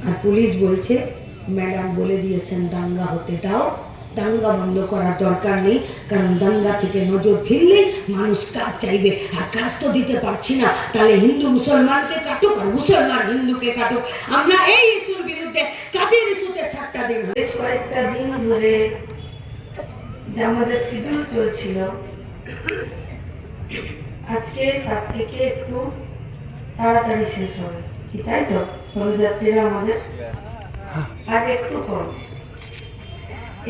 আর police বলছে madam বলে দিয়েছেন দাঙ্গা হতে দাও, দাঙ্গা বন্ধ করার দরকার নেই, কারণ দাঙ্গা থেকে নজর ফিরলে মানুষ কাজ চাইবে, আর কাজ তো দিতে পারছি না, তাহলে হিন্দু মুসলমানকে কাটুক আর মুসলমান হিন্দুকে কাটুক। আমরা এই ইস্যুর বিরুদ্ধে কাজের ইস্যুতে 7টা দিন বেশ কয়েকটা দিন ধরে যে আমাদের শিডিউল চলছিল, আজকে তার থেকে একটু তাড়াতাড়ি শেষ হবে, কি তাই তো? পদযাত্রীরা আমাদের আজ একটু কম,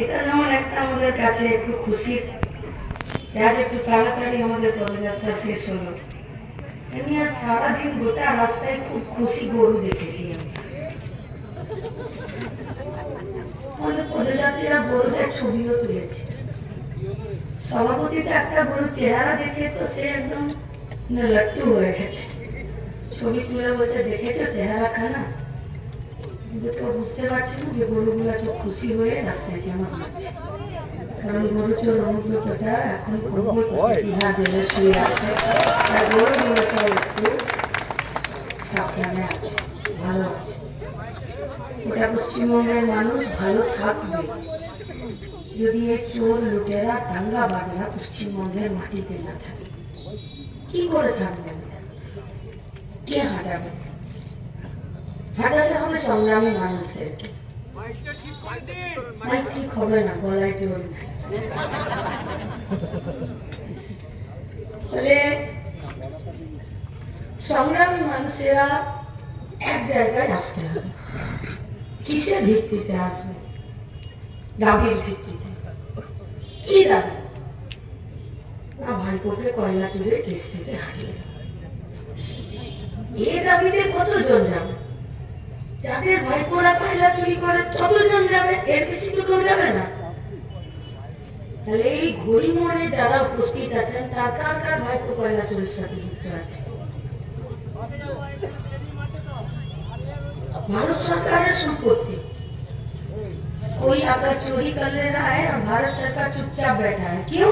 এটা যেমন একটা আমাদের কাছে একটু খুশির, আজ একটু তাড়াতাড়ি আমাদের পদযাত্রা শেষ হলো। এমনি আর সারাদিন গোটা রাস্তায় খুব খুশি গরু দেখেছি আমাদের পদযাত্রীরা গরুদের ছবিও তুলেছে। সভাপতিটা একটা গরুর চেহারা দেখে তো সে একদম লাট্টু হয়ে গেছে, ছবি তুলে বলছে দেখেছো চেহারা খানা, কিন্তু কেউ বুঝতে পারছে না যে গরুগুলো তো খুশি হয়ে রাস্তায় কেন হাঁটছে, কারণ গরু চোর অনুব্রতটা এখন তিহার জেলে শুয়ে আছে, আর গরুগুলো সব একটু সাবধানে আছে, ভালো আছে। এটা পশ্চিমবঙ্গের মানুষ ভালো থাকবে যদি এই চোর লুটেরা দাঙ্গা বাজরা পশ্চিমবঙ্গের মাটিতে না থাকে। কি করে থাকবে? কে হাঁটাবে? হাঁটাতে হবে সংগ্রামী মানুষদেরকে। মাইক ঠিক হবে না, গলায় জোর নাই। ফলে সংগ্রামী মানুষেরা এক জায়গায় আসতে হবে। কিসের ভিত্তিতে আসবে? দাবির ভিত্তিতে। কি দাবি? না ভাইপোকে কয়লা চুরির কেস থেকে হাঁটিয়ে দেবে। এই দাবিতে কতজন যাবে? যাদের ভাইপোরা কয়লা চুরি করে ততজন যাবে, এর বেশি তো কেউ যাবে না। তাহলে এই ঘড়ি মোড়ে যারা উপস্থিত আছেন তার কার কার ভাইপো কয়লা চুরির সাথে যুক্ত আছে? भारत सरकार संपत्ति कोई अगर चोरी कर ले रहा है और भारत सरकार चुपचाप बैठा है, क्यों?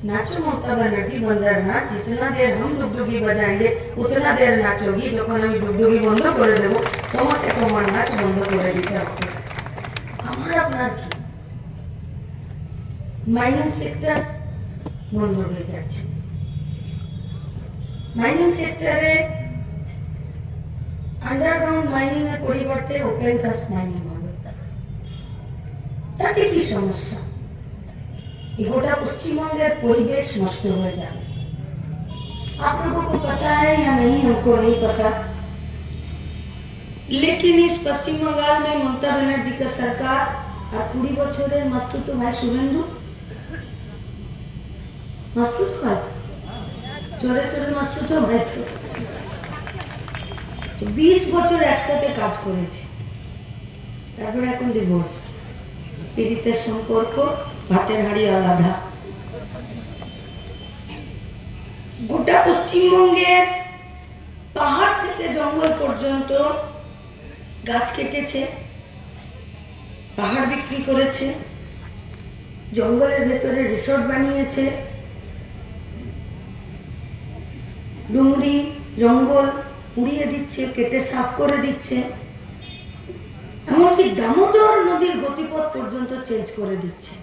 नाचो ममता बनर्जी बंदर नाच, जितना देर हम डुगडुगी बजाएंगे उतना देर नाचोगी, যখন আমি ডুগডুগি বন্ধ করে দেব তোমাকে তোমার নাচ বন্ধ করে দিতে হবে। আমার আপনার কি? মাইনিং সেক্টর বন্ধ হয়ে যাচ্ছে, মাইনিং সেক্টরে আন্ডারগ্রাউন্ড মাইনিং এর পরিবর্তে ওপেন কাস্ট মাইনিং হবে। তাতে কি সমস্যা? গোটা পশ্চিমবঙ্গের পরিবেশ नष्ट हो जाए। आप लोगों को पता है या नहीं, हमको नहीं पता, लेकिन इस पश्चिम बंगाल में ममता बनर्जी का सरकार और 20 বছরের মাস্তুতো ভাই শুভেন্দু, মাস্তুতো ভাই তো চোরে চোরে মাস্তুতো ভাই তো 20 বছর একসাথে কাজ করেছে, তারপর এখন ডিভোর্স, পীড়িতের সম্পর্ক, ভাতের হাড়ি আলাদা। গোটা পশ্চিমবঙ্গের পাহাড় থেকে জঙ্গল পর্যন্ত গাছ কেটেছে, পাহাড় বিক্রি করেছে, জঙ্গলের ভেতরে রিসোর্ট বানিয়েছে, ডুংরি জঙ্গল পুড়িয়ে দিচ্ছে, কেটে সাফ করে দিচ্ছে, এমনকি দামোদর নদীর গতিপথ পর্যন্ত চেঞ্জ করে দিচ্ছে।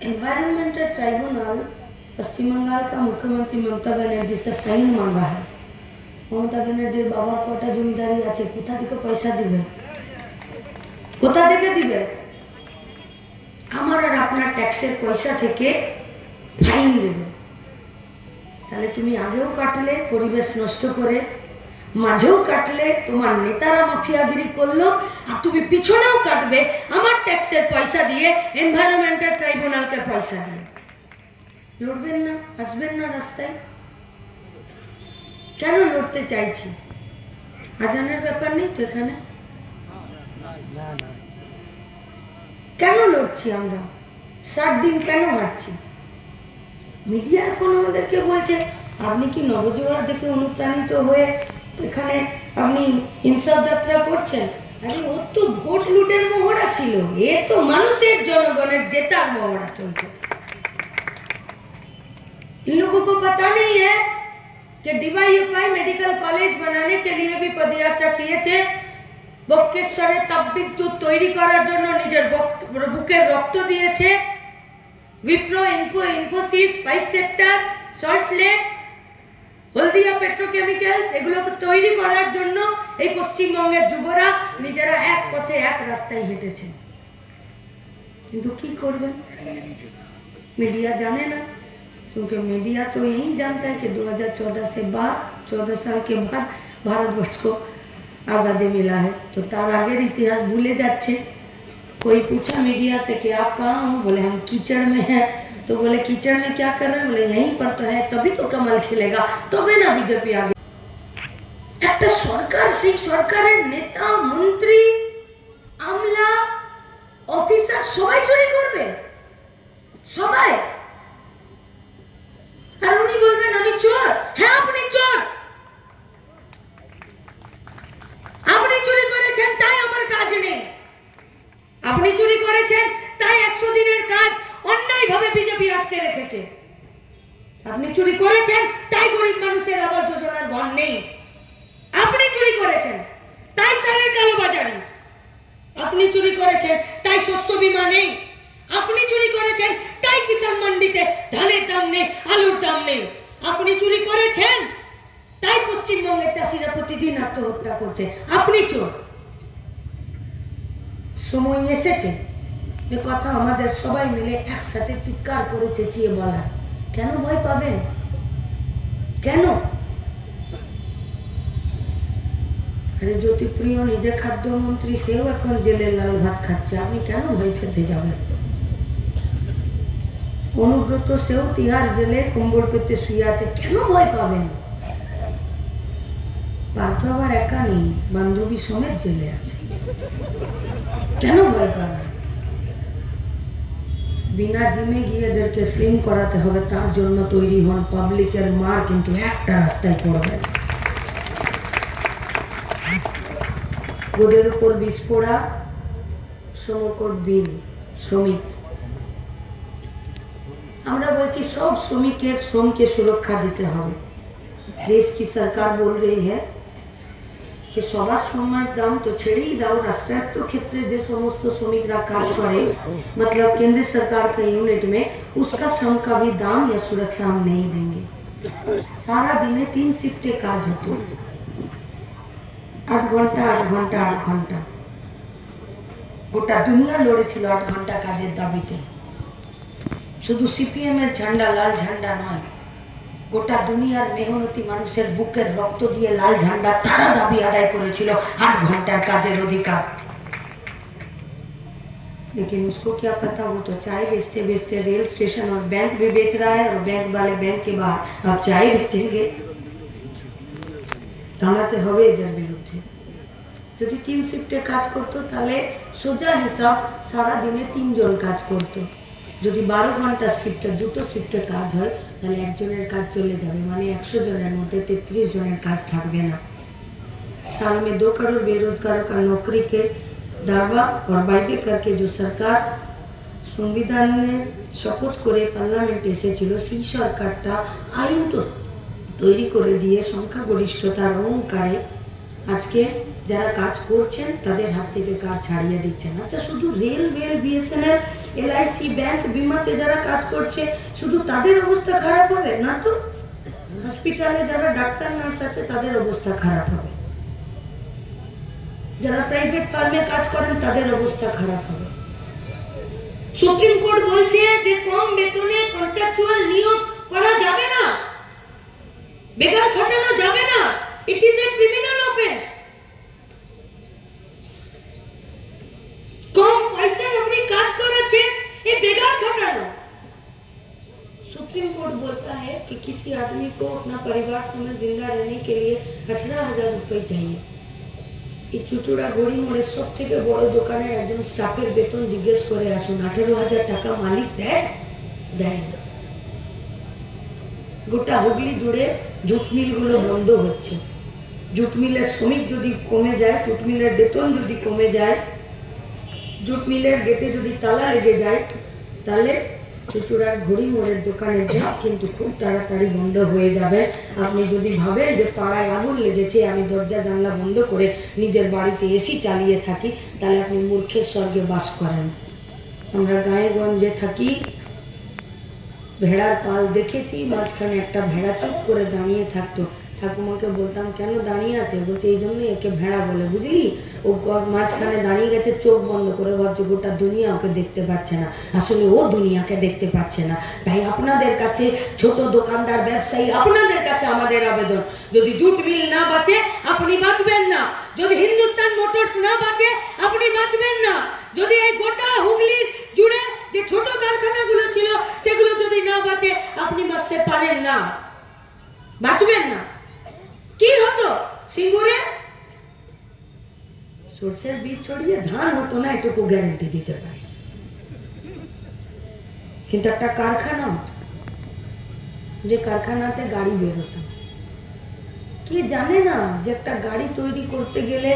एनवायरमेंटल ट्राइब्यूनल पश्चिम बंगाल का मुख्यमंत्री ममता बनर्जी से फाइन मांगा है। ममता बनर्जी बाबार कटा जमीदारी আছে, কোথা থেকে পয়সা দিবে? কোথা থেকে দিবে? আমার আর আপনার ট্যাক্সের পয়সা থেকে ফাইন দেবে। তাহলে তুমি আগেও কাটলে পরিবেশ নষ্ট করে, মাঝেও কাটলে তোমার নেতারা মাফিয়াগিরি করলো, আর তুমি পিছনেও কাটবে আমার ট্যাক্সের পয়সা দিয়ে, এনভায়রনমেন্টাল ট্রাইব্যুনালকে পয়সা দিয়ে। লড়বেন না? আসবেন না রাস্তায়? কেন লড়তে চাইছি? আজানের ব্যাপার নেই তো এখানে? কেন লড়ছি আমরা? 60 দিন কেন হাঁটছি? মিডিয়া এখন আমাদেরকে বলছে আপনি কি নবজোয়ার দেখে অনুপ্রাণিত হয়ে এখানে আপনি ইনসাফ যাত্রা করছেন? আরে ও তো ভোট লুটের মহড়া ছিল, এ তো মানুষের জনগণের জেতার মহড়া চলছে। इन लोगों को पता नहीं है कि डीवाईएफआई मेडिकल कॉलेज बनाने के लिए भी पदयात्रा किए थे। বক্রেশ্বরে তাপবিদ্যুৎ তৈরি করার জন্য নিজের বুকের রক্ত দিয়েছে। विप्रो, ইনফোসিস, পাইপ সেক্টর, সল্ট লেক, হলদিয়া পেট্রোকেমিক্যালস এগুলো তৈরি করার জন্য এই পশ্চিমবঙ্গের যুবরা নিজেরা এক পথে এক রাস্তায় হেঁটেছে। কিন্তু কি করবেন, मीडिया जाने ना, क्योंकि मीडिया तो यही जानता है कि 2014 से बाद 14 साल के बाद भारतवर्ष को आज़ादी मिला है, तो तार आगे इतिहास भूले जाच्छे। कोई पूछा मीडिया से कि आप कहाँ हो, बोले हम कीचड़ में हैं। तो बोले कीचड़ में क्या कर रहे हैं, बोले यहीं पर तो है, तभी तो कमल खिलेगा, तबे ना बीजेपी आगे। একটা সরকার, সেই সরকারের নেতা, মন্ত্রী, আমলা, অফিসার সবাই চুরি করবে, সবাই। আর উনি বলবেন আমি চোর। হ্যাঁ আপনি চোর, আপনি চুরি করেছেন তাই আমার কাজ নেই, আপনি চুরি করেছেন তাই 100 দিনের কাজ অন্যায়ভাবে বিজেপি আটকে রেখেছে, আপনি চুরি করেছেন তাই গরিব মানুষের আবাস যোজনার ঘর নেই, আপনি চুরি করেছেন তাই সারের কালোবাজারি, আপনি চুরি করেছেন তাই শস্য বীমা নেই, আপনি চুরি করেছেন তাই কিষাণ মন্ডিতে ধানের দাম নেই, আলুর দাম নেই, আপনি চুরি করেছেন তাই পশ্চিমবঙ্গের চাষিরা প্রতিদিন আত্মহত্যা করছে, আপনি চোর। সময় এসেছে এ কথা আমাদের সবাই মিলে একসাথে চিৎকার করে চেঁচিয়ে বলার। কেন ভয় পাবেন, কেন? আরে জ্যোতিপ্রিয় নিজে খাদ্যমন্ত্রী, সেও এখন জেলে লাল ভাত খাচ্ছে, আপনি কেন ভয় পেতে যাবেন? অনুব্রত সেও তিহার জেলে কম্বল পেতে শুয়ে আছে, কেন ভয় পাবেন? পার্থ আবার একা নেই, বান্ধবী সমেত জেলে আছে, কেন ভয় পাবেন? বিনা জিমে গিয়ে এদেরকে স্লিম করাতে হবে, তার জন্য তৈরি হন। পাবলিকের মার কিন্তু একটা রাস্তায় পড়বেন, ওদের উপর বিস্ফোরা, শ্রমকোট বিল, শ্রমিক। আমরা বলছি সব শ্রমিকের শ্রমকে সুরক্ষা দিতে হবে। देश की सरकार बोल रही है कि সবার শ্রমের দাম তো ছেড়েই দাও, রাষ্ট্রায়ত্ত ক্ষেত্রে যে সমস্ত শ্রমিকরা কাজ করে, मतलब केंद्र सरकार के यूनिट में, उसका श्रम का भी दाम या सुरक्षा हम नहीं देंगे। सारा दिने 3 शिफ्टे কাজ হতো, 8 ঘন্টা 8 ঘন্টা 8 ঘন্টা, গোটা দুনিয়া লড়েছিল 8 ঘন্টা কাজের দাবিতে। শুধু সিপিএম এর ঝান্ডা, লাল ঝান্ডা নয়, গোটা দুনিয়ার মেহনতি মানুষের বুকের রক্ত দিয়ে লাল ঝান্ডা তারা দাবি আদায় করেছিল 8 ঘন্টার কাজের অধিকার। लेकिन उसको क्या पता, वो तो चाय बेचते बेचते रेल स्टेशन और बैंक भी बेच रहा है, और बैंक वाले बैंक के बाहर अब चाय बेचेंगे। দাঁড়াতে হবে এদের বিরুদ্ধে। যদি 3 শিফটে কাজ করতো তাহলে সোজা হিসাব সারা দিনে 3 জন কাজ করতো। যদি 12 ঘন্টার শিফটে 2টো শিফটে কাজ হয় তাহলে একজনের কাজ চলে যাবে, মানে 100 জনের মধ্যে 33 জনের কাজ থাকবে না। साल में 2 करोड़ बेरोजगारों का नौकरी के दावा और वायदे करके जो सरकार संविधाনের শপথ করে পার্লামেন্টে এসেছিল, সেই সরকারটা আইন তো তৈরি করে দিয়ে সংখ্যাগরিষ্ঠতার অহংকারে আজকে যারা কাজ করছেন তাদের হাত থেকে কাজ ছাড়িয়ে দিচ্ছেন। আচ্ছা, শুধু রেল, বিএসএনএল, এলআইসি, ব্যাংক, বিমাতে যারা কাজ করছে শুধু তাদের অবস্থা খারাপ হবে না তো? হসপিটালে যারা ডাক্তার নার্স আছে তাদের অবস্থা খারাপ হবে, যারা প্রাইভেট ফার্মে কাজ করেন তাদের অবস্থা খারাপ হবে। সুপ্রিম কোর্ট বলছে যে কম বেতনে কন্ট্রাকচুয়াল নিয়োগ করা যাবে না, বেকার খাটানো যাবে না, it is a criminal offence. कम पैसे अपनी काज कराचे, ये बेकार खटाना। सुप्रीम कोर्ट बोलता है कि किसी आदमी को अपना परिवार समेत जिंदा रहने के लिए 18,000 रुपए चाहिए। ये चुचुड़ा गोड़ी मोड़े सब থেকে বড় দোকানের একজন স্টাফের বেতন জিজ্ঞেস করে আসুন, 18,000 টাকা মালিক দেয় না। গোটা হুগলি জুড়ে জুট মিলগুলো বন্ধ হচ্ছে। জুট মিলের শ্রমিক যদি কমে যায়, জুট মিলের বেতন যদি কমে যায়, জুট মিলের গেটে যদি তালা লেগে যায়, তাহলে চুচুড়ার ঘড়ি মোড়ের দোকানের জন্য কিন্তু খুব তাড়াতাড়ি বন্ধ হয়ে যাবে। আপনি যদি ভাবেন যে পাড়ায় আগুন লেগেছে, আমি দরজা জানলা বন্ধ করে নিজের বাড়িতে এসি চালিয়ে থাকি, তাহলে আপনি মূর্খের স্বর্গে বাস করেন। আমরা গায়ে গঞ্জে থাকি, ভেড়ার পাল দেখেছি, মাঝখানে একটা ভেড়া চুপ করে দাঁড়িয়ে থাকতো। ঠাকুমাকে বলতাম, কেন দাঁড়িয়ে আছে? বলছে, এই জন্যই একে ভেড়া বলে, বুঝলি? ও মাঝখানে দাঁড়িয়ে গেছে, চোখ বন্ধ করে, ভাবছে গোটা দুনিয়া ওকে দেখতে পাচ্ছে না। আসলে ও দুনিয়াকে দেখতে পাচ্ছে না। তাই আপনাদের কাছে, ছোট দোকানদার ব্যবসায়ী, আপনাদের কাছে আমাদের আবেদন, যদি জুট মিল না বাঁচে আপনি বাঁচবেন না, যদি হিন্দুস্তান মোটরস না বাঁচে আপনি বাঁচবেন না, যদি এই গোটা হুগলির জুড়ে যে ছোট কারখানাগুলো ছিল সেগুলো যদি না বাঁচে আপনি বাঁচতে পারেন না, বাঁচবেন না। কি হতো সিঙ্গুরে? সরষের বীজ ছড়িয়ে ধান হতো না, এটুকু গ্যারান্টি দিতে পারি। কিন্তু একটা কারখানা হতো, যে কারখানাতে গাড়ি বেরোতো। কে জানে না যে একটা গাড়ি তৈরি করতে গেলে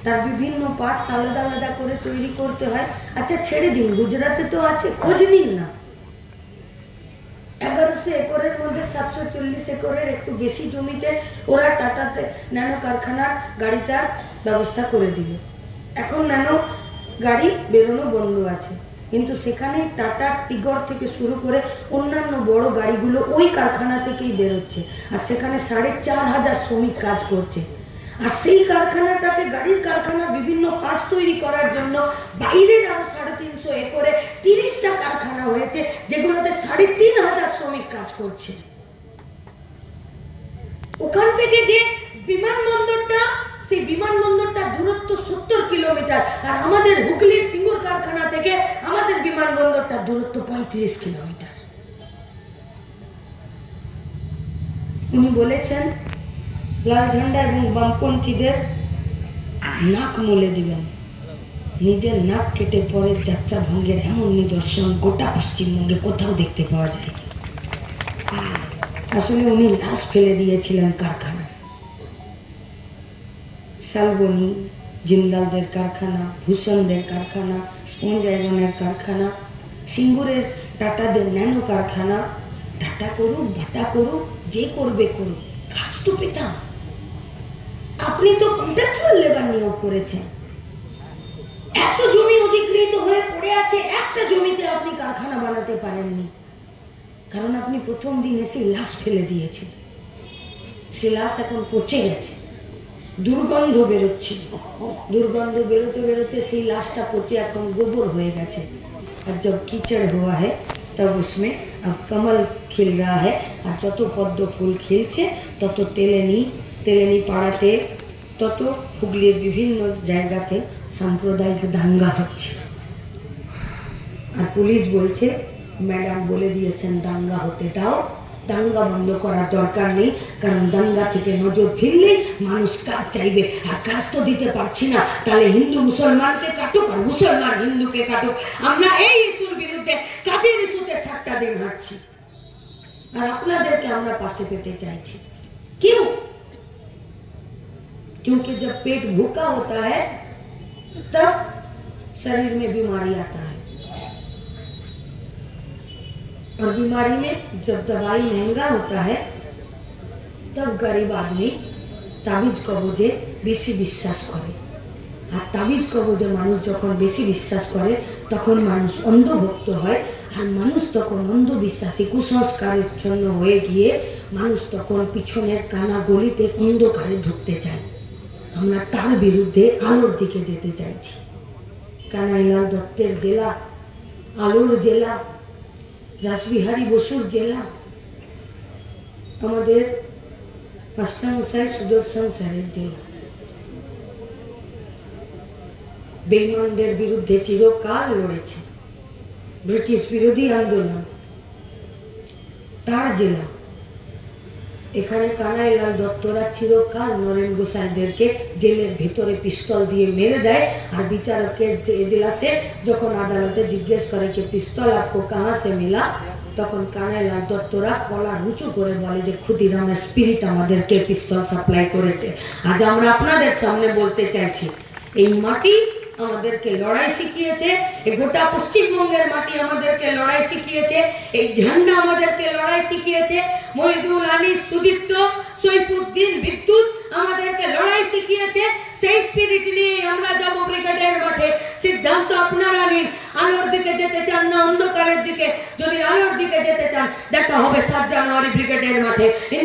তার বিভিন্ন পার্টস আলাদা আলাদা করে তৈরি করতে হয়। আচ্ছা ছেড়ে দিন, গুজরাটে তো আছে, খোঁজ নিন না। 1100 একরের মধ্যে 740 একরের একটু বেশি জমিতে ওরা টাটাতে ন্যানো কারখানার গাড়িটার ব্যবস্থা করে দিল। এখন ন্যানো গাড়ি বেরোনো বন্ধ আছে, কিন্তু সেখানে টাটা টিগর থেকে শুরু করে অন্যান্য বড় গাড়িগুলো ওই কারখানা থেকেই বেরোচ্ছে। আর সেখানে 4500 শ্রমিক কাজ করছে। আর সেই কারখানাটাকে, গাড়ির কারখানা, বিভিন্ন পার্টস তৈরি করার জন্য বাইরের আরো 350 একরে 30টা কারখানা হয়েছে, যেগুলোতে 3500 শ্রমিক কাজ করছে। ওখান থেকে যে বিমানবন্দরটা, সেই বিমানবন্দরটা দূরত্ব 70 কিলোমিটার, আর আমাদের হুগলির সিঙ্গুর কারখানা থেকে আমাদের বিমানবন্দরটা দূরত্ব 35 কিলোমিটার। উনি বলেছেন লাল ঝান্ডা এবং বামপন্থীদের নাক মলে দিবেন, নিজের নাক কেটে পরের যাত্রা ভঙ্গের এমন নিদর্শন গোটা পশ্চিমবঙ্গে কোথাও দেখতে পাওয়া যায়। আসলে উনি লাশ ফেলে দিয়েছিলেন কারখানায়। শালবনী, জিন্দালদের কারখানা, ভূষণদের কারখানা, স্পঞ্জ আয়রনের কারখানা, সিঙ্গুরের টাটাদের ন্যানো কারখানা। টাটা করুক, বাটা করুক, যে করবে করুক, কাজ তো পেতাম। আপনি তো কন্ট্রাকচুয়াল লেবার নিয়োগ করেছেন। এত জমি অধিগৃহীত হয়ে পড়ে আছে, একটা জমিতে আপনি কারখানা বানাতে পারেননি, কারণ আপনি প্রথম দিন এসে লাশ ফেলে দিয়েছেন। সে লাশ এখন পচে গেছে, দুর্গন্ধ বেরোচ্ছিল। দুর্গন্ধ বেরোতে বেরোতে সেই লাশটা পচে এখন গোবর হয়ে গেছে। আর जब कीचड़ हुआ है तब उसमें अब कमल खिल रहा है। আর যত পদ্ম ফুল খিলছে তত তেলেনি পাড়াতে, তত হুগলির বিভিন্ন জায়গাতে সাম্প্রদায়িক দাঙ্গা হচ্ছে। আর পুলিশ বলছে, ম্যাডাম বলে দিয়েছেন দাঙ্গা হতে দাও, দাঙ্গা বন্ধ করার দরকার নেই, কারণ দাঙ্গা থেকে নজর ফিরলে মানুষ কাজ চাইবে, আর কাজ তো দিতে পারছি না, তাহলে হিন্দু মুসলমানকে কাটুক আর মুসলমান হিন্দুকে কাটুক। আমরা এই ইস্যুর বিরুদ্ধে কাজের ইস্যুতে 7টা দিন হাঁটছি, আর আপনাদেরকে আমরা পাশে পেতে চাইছি। क्यों? क्योंकि जब पेट भूखा होता है तब शरीर में बीमारी आता है, और बीमारी में जब दवाई महंगा होता है तब गरीब आदमी ताबिज कबजे बेशी विश्वास करे। আর তাবিজ কবজে মানুষ যখন বেশি বিশ্বাস করে তখন মানুষ অন্ধভক্ত হয়, আর মানুষ তখন অন্ধবিশ্বাসী কুসংস্কারের জন্য হয়ে গিয়ে মানুষ তখন পিছনের কানা গলিতে অন্ধকারে ঢুকতে চায়। আমরা তার বিরুদ্ধে আলোর দিকে যেতে চাইছি। কানাইলাল দত্তের জেলা, আলোর জেলা, রাসবিহারী বসুর জেলা, আমাদের মাস্টারমশাই সুদর্শন স্যারের জেলা। বেঈমানদের বিরুদ্ধে চিরকাল লড়েছে, ব্রিটিশ বিরোধী আন্দোলন, তার জেলা। এখানে কানাইলাল দত্তরা চিরকাল নরেন গোসাইদেরকে জেলের ভেতরে পিস্তল দিয়ে মেরে দেয়, আর বিচারকের এজলাসে যখন আদালতে জিজ্ঞেস করে कि पिस्तौल आपको कहाँ से मिला, তখন কানাইলাল দত্তরা কলার উঁচু করে বলে যে ক্ষুদিরামের স্পিরিট আমাদেরকে পিস্তল সাপ্লাই করেছে। আজ আমরা আপনাদের সামনে বলতে চাইছি, এই মাটি আমাদেরকে লড়াই শিখিয়েছে, এই গোটা পশ্চিমবঙ্গের মাটি আমাদেরকে লড়াই শিখিয়েছে, এই ঝান্ডা আমাদেরকে লড়াই শিখিয়েছে, মহিদুল, আনিস, সুদীপ্ত, সৈফুদ্দিন, বিদ্যুৎ আমাদেরকে লড়াই শিখিয়েছে। সেই স্পিরিট নিয়ে আমরা যাব ব্রিগেডের মাঠে। সিদ্ধান্ত আপনারা নিন, আলোর দিকে যেতে চান না অন্ধকারের দিকে? যদি আলোর দিকে যেতে চান, দেখা হবে 7 জানুয়ারি ব্রিগেডের মাঠে।